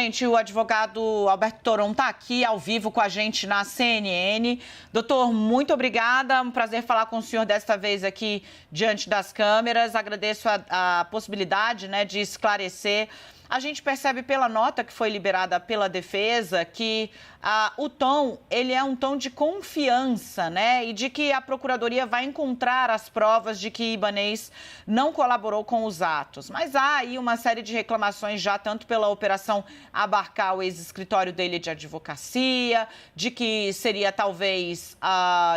Gente, o advogado Alberto Toron está aqui ao vivo com a gente na CNN. Doutor, muito obrigada. Um prazer falar com o senhor desta vez aqui diante das câmeras. Agradeço a possibilidade, né, de esclarecer. A gente percebe pela nota que foi liberada pela defesa que o tom, ele é um tom de confiança, né? E de que a Procuradoria vai encontrar as provas de que Ibanez não colaborou com os atos. Mas há aí uma série de reclamações já, tanto pela operação abarcar o ex-escritório dele de advocacia, de que seria talvez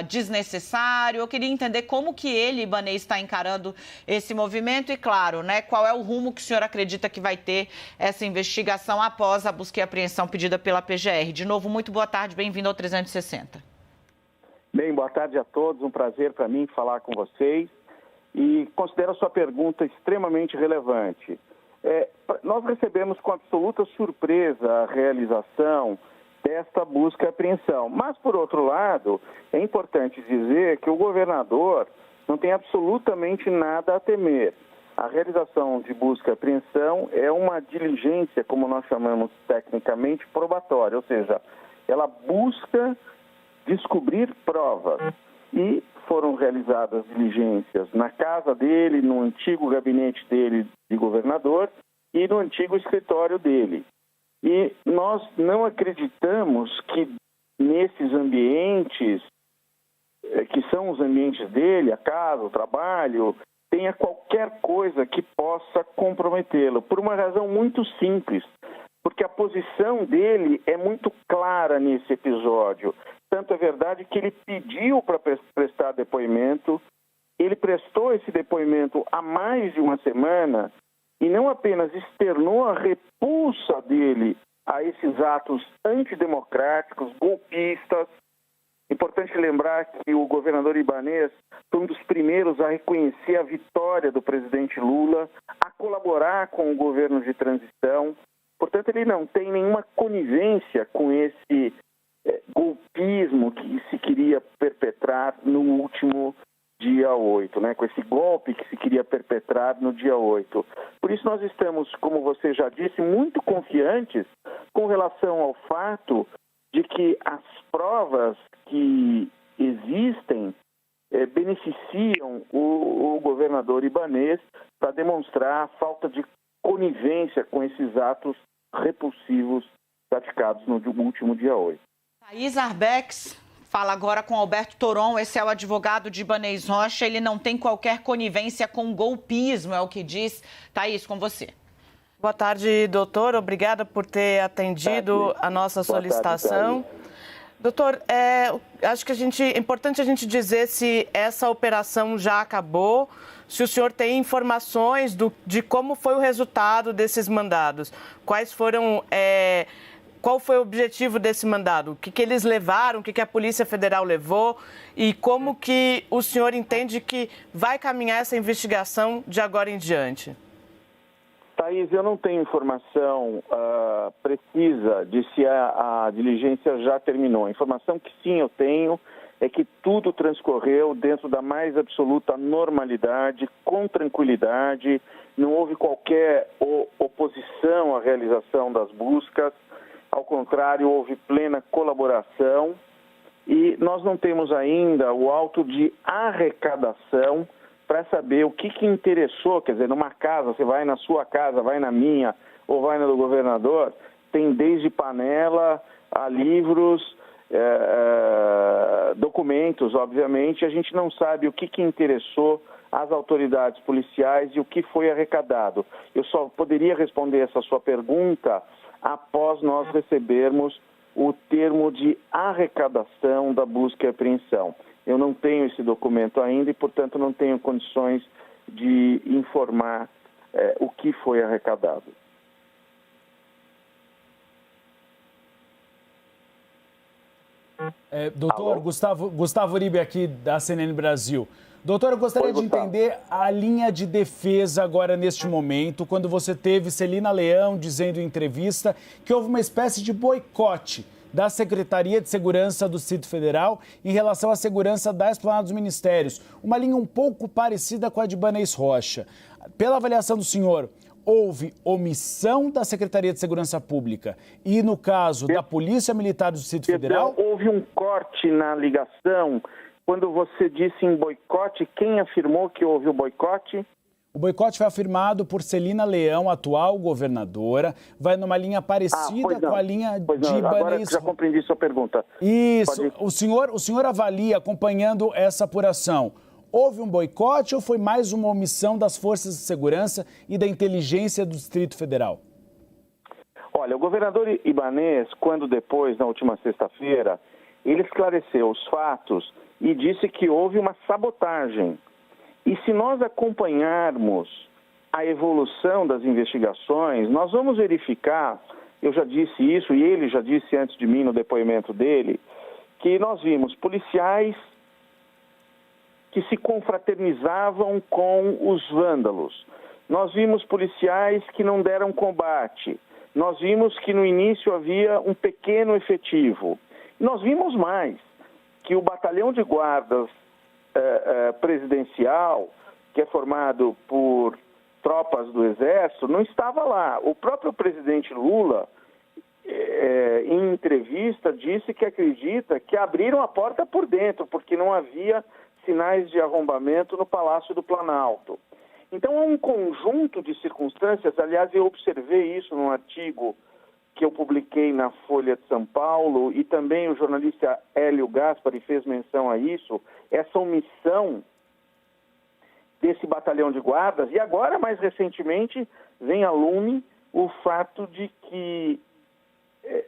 desnecessário. Eu queria entender como que ele, Ibanez, está encarando esse movimento e, claro, né, qual é o rumo que o senhor acredita que vai ter essa investigação após a busca e apreensão pedida pela PGR. De novo, muito boa tarde, bem-vindo ao 360. Bem, boa tarde a todos, um prazer para mim falar com vocês e considero a sua pergunta extremamente relevante. Nós recebemos com absoluta surpresa a realização desta busca e apreensão, mas, por outro lado, é importante dizer que o governador não tem absolutamente nada a temer. A realização de busca e apreensão é uma diligência, como nós chamamos tecnicamente, probatória, ou seja, ela busca descobrir provas. E foram realizadas diligências na casa dele, no antigo gabinete dele de governador e no antigo escritório dele. E nós não acreditamos que nesses ambientes, que são os ambientes dele, a casa, o trabalho, tenha qualquer coisa que possa comprometê-lo, por uma razão muito simples, porque a posição dele é muito clara nesse episódio. Tanto é verdade que ele pediu para prestar depoimento, ele prestou esse depoimento há mais de uma semana e não apenas externou a repulsa dele a esses atos antidemocráticos, golpistas. Importante lembrar que o governador Ibanez foi um dos primeiros a reconhecer a vitória do presidente Lula, a colaborar com o governo de transição. Portanto, ele não tem nenhuma conivência com esse golpismo que se queria perpetrar no último dia 8, né? Com esse golpe que se queria perpetrar no dia 8. Por isso nós estamos, como você já disse, muito confiantes com relação ao fato de que as provas que existem beneficiam o governador Ibanez para demonstrar a falta de conivência com esses atos repulsivos praticados no último dia 8. Thaís Arbex fala agora com Alberto Toron, esse é o advogado de Ibanez Rocha, ele não tem qualquer conivência com golpismo, é o que diz. Thaís, com você. Boa tarde, doutor. Obrigada por ter atendido a nossa solicitação. Doutor, acho que é importante a gente dizer se essa operação já acabou, se o senhor tem informações de como foi o resultado desses mandados, qual foi o objetivo desse mandado, o que eles levaram, o que a Polícia Federal levou e como que o senhor entende que vai caminhar essa investigação de agora em diante. Thaís, eu não tenho informação precisa de se a diligência já terminou. A informação que sim eu tenho é que tudo transcorreu dentro da mais absoluta normalidade, com tranquilidade, não houve qualquer oposição à realização das buscas, ao contrário, houve plena colaboração e nós não temos ainda o auto de arrecadação para saber o que interessou, quer dizer, numa casa, você vai na sua casa, vai na minha ou vai na do governador, tem desde panela a livros, documentos, obviamente, a gente não sabe o que interessou às autoridades policiais e o que foi arrecadado. Eu só poderia responder essa sua pergunta após nós recebermos o termo de arrecadação da busca e apreensão. Eu não tenho esse documento ainda e, portanto, não tenho condições de informar o que foi arrecadado. Doutor, Gustavo Uribe aqui da CNN Brasil. Doutor, eu gostaria de entender a linha de defesa agora neste momento, quando você teve Celina Leão dizendo em entrevista que houve uma espécie de boicote da Secretaria de Segurança do Distrito Federal em relação à segurança da Esplanada dos Ministérios. Uma linha um pouco parecida com a de Ibanez Rocha. Pela avaliação do senhor, houve omissão da Secretaria de Segurança Pública e, no caso da Polícia Militar do Distrito Federal... Houve um corte na ligação. Quando você disse em boicote, quem afirmou que houve o boicote? O boicote foi afirmado por Celina Leão, atual governadora. Vai numa linha parecida com a linha de Ibanez. Agora já compreendi sua pergunta. Isso. O senhor avalia, acompanhando essa apuração, houve um boicote ou foi mais uma omissão das forças de segurança e da inteligência do Distrito Federal? Olha, o governador Ibanez, quando depois, na última sexta-feira, ele esclareceu os fatos e disse que houve uma sabotagem. E se nós acompanharmos a evolução das investigações, nós vamos verificar, eu já disse isso e ele já disse antes de mim no depoimento dele, que nós vimos policiais que se confraternizavam com os vândalos. Nós vimos policiais que não deram combate. Nós vimos que no início havia um pequeno efetivo. Nós vimos mais, que o batalhão de guardas presidencial, que é formado por tropas do Exército, não estava lá. O próprio presidente Lula, em entrevista, disse que acredita que abriram a porta por dentro, porque não havia sinais de arrombamento no Palácio do Planalto. Então, há um conjunto de circunstâncias, aliás, eu observei isso num artigo que eu publiquei na Folha de São Paulo, e também o jornalista Hélio Gaspari fez menção a isso, essa omissão desse batalhão de guardas, e agora, mais recentemente, vem a lume o fato de que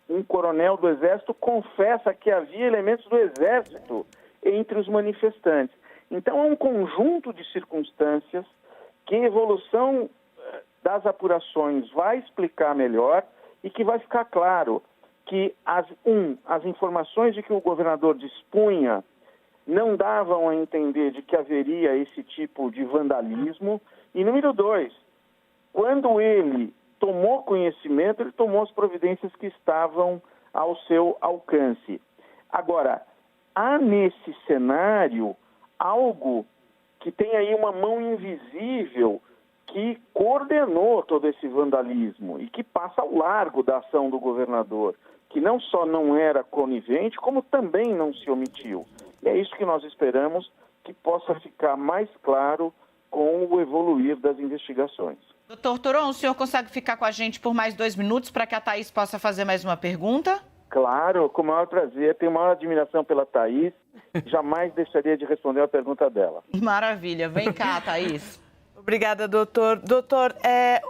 um coronel do Exército confessa que havia elementos do Exército entre os manifestantes. Então, há um conjunto de circunstâncias que a evolução das apurações vai explicar melhor e que vai ficar claro que as informações de que o governador dispunha não davam a entender de que haveria esse tipo de vandalismo. E número 2, quando ele tomou conhecimento, ele tomou as providências que estavam ao seu alcance. Agora, há nesse cenário algo que tem aí uma mão invisível que coordenou todo esse vandalismo e que passa ao largo da ação do governador, que não só não era conivente, como também não se omitiu. E é isso que nós esperamos que possa ficar mais claro com o evoluir das investigações. Doutor Toron, o senhor consegue ficar com a gente por mais 2 minutos para que a Thaís possa fazer mais uma pergunta? Claro, com o maior prazer. Tenho maior admiração pela Thaís. Jamais deixaria de responder a pergunta dela. Maravilha. Vem cá, Thaís. Obrigada, doutor. Doutor,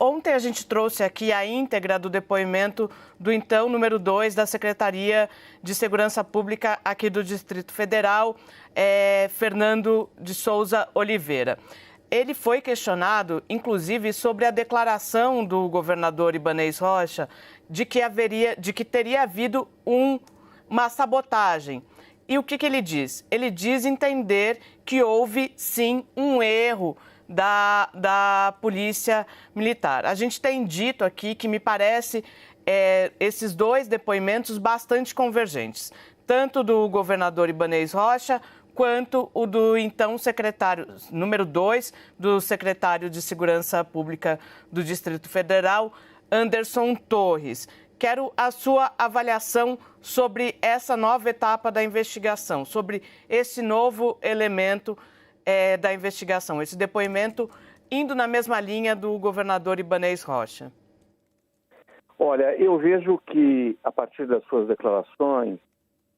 ontem a gente trouxe aqui a íntegra do depoimento do então número 2 da Secretaria de Segurança Pública aqui do Distrito Federal, Fernando de Souza Oliveira. Ele foi questionado, inclusive, sobre a declaração do governador Ibanez Rocha de que teria havido uma sabotagem. E o que ele diz? Ele diz entender que houve, sim, um erro da Polícia Militar. A gente tem dito aqui que me parece esses 2 depoimentos bastante convergentes, tanto do governador Ibanez Rocha quanto o do então secretário, número 2, do secretário de Segurança Pública do Distrito Federal, Anderson Torres. Quero a sua avaliação sobre essa nova etapa da investigação, sobre esse novo elemento da investigação, esse depoimento indo na mesma linha do governador Ibanez Rocha. Olha, eu vejo que, a partir das suas declarações,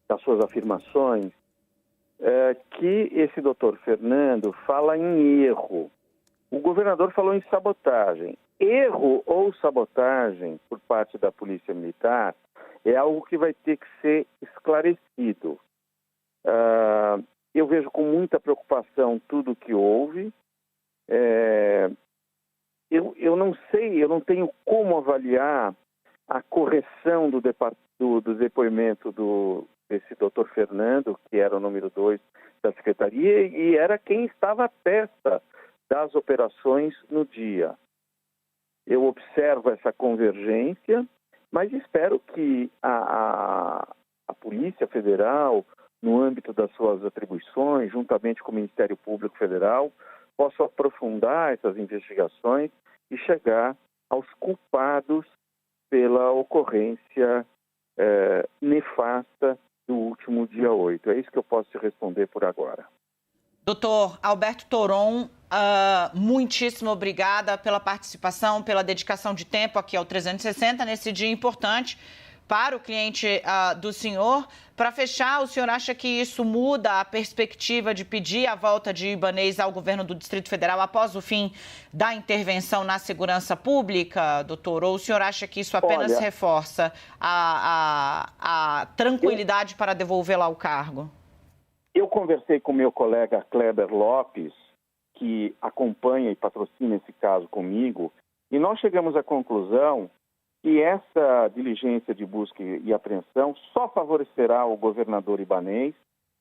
das suas afirmações, que esse doutor Fernando fala em erro. O governador falou em sabotagem. Erro ou sabotagem por parte da Polícia Militar é algo que vai ter que ser esclarecido. Eu vejo com muita preocupação tudo o que houve. Eu não sei, eu não tenho como avaliar a correção do depoimento desse doutor Fernando, que era o número 2 da Secretaria e era quem estava à testa das operações no dia. Eu observo essa convergência, mas espero que a Polícia Federal, no âmbito das suas atribuições, juntamente com o Ministério Público Federal, possa aprofundar essas investigações e chegar aos culpados pela ocorrência nefasta do último dia 8. É isso que eu posso te responder por agora. Doutor Alberto Toron, muitíssimo obrigada pela participação, pela dedicação de tempo aqui ao 360, nesse dia importante para o cliente do senhor. Para fechar, o senhor acha que isso muda a perspectiva de pedir a volta de Ibanez ao governo do Distrito Federal após o fim da intervenção na segurança pública, doutor? Ou o senhor acha que isso apenas reforça a tranquilidade para devolvê-la ao cargo? Eu conversei com meu colega Kleber Lopes, que acompanha e patrocina esse caso comigo, e nós chegamos à conclusão que essa diligência de busca e apreensão só favorecerá o governador Ibanez,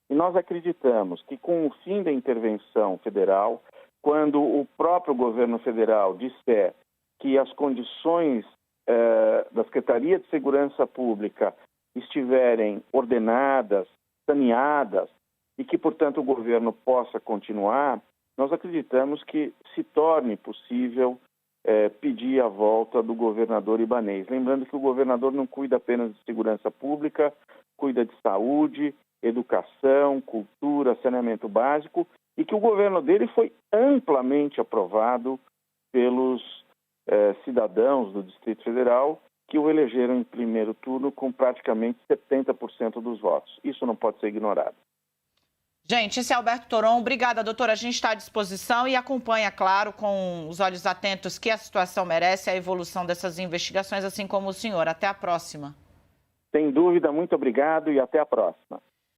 e nós acreditamos que com o fim da intervenção federal, quando o próprio governo federal disser que as condições da Secretaria de Segurança Pública estiverem ordenadas, saneadas, e que, portanto, o governo possa continuar, nós acreditamos que se torne possível pedir a volta do governador Ibanez. Lembrando que o governador não cuida apenas de segurança pública, cuida de saúde, educação, cultura, saneamento básico, e que o governo dele foi amplamente aprovado pelos cidadãos do Distrito Federal, que o elegeram em primeiro turno com praticamente 70% dos votos. Isso não pode ser ignorado. Gente, esse é Alberto Toron. Obrigada, doutora. A gente está à disposição e acompanha, claro, com os olhos atentos que a situação merece, a evolução dessas investigações, assim como o senhor. Até a próxima. Sem dúvida, muito obrigado e até a próxima.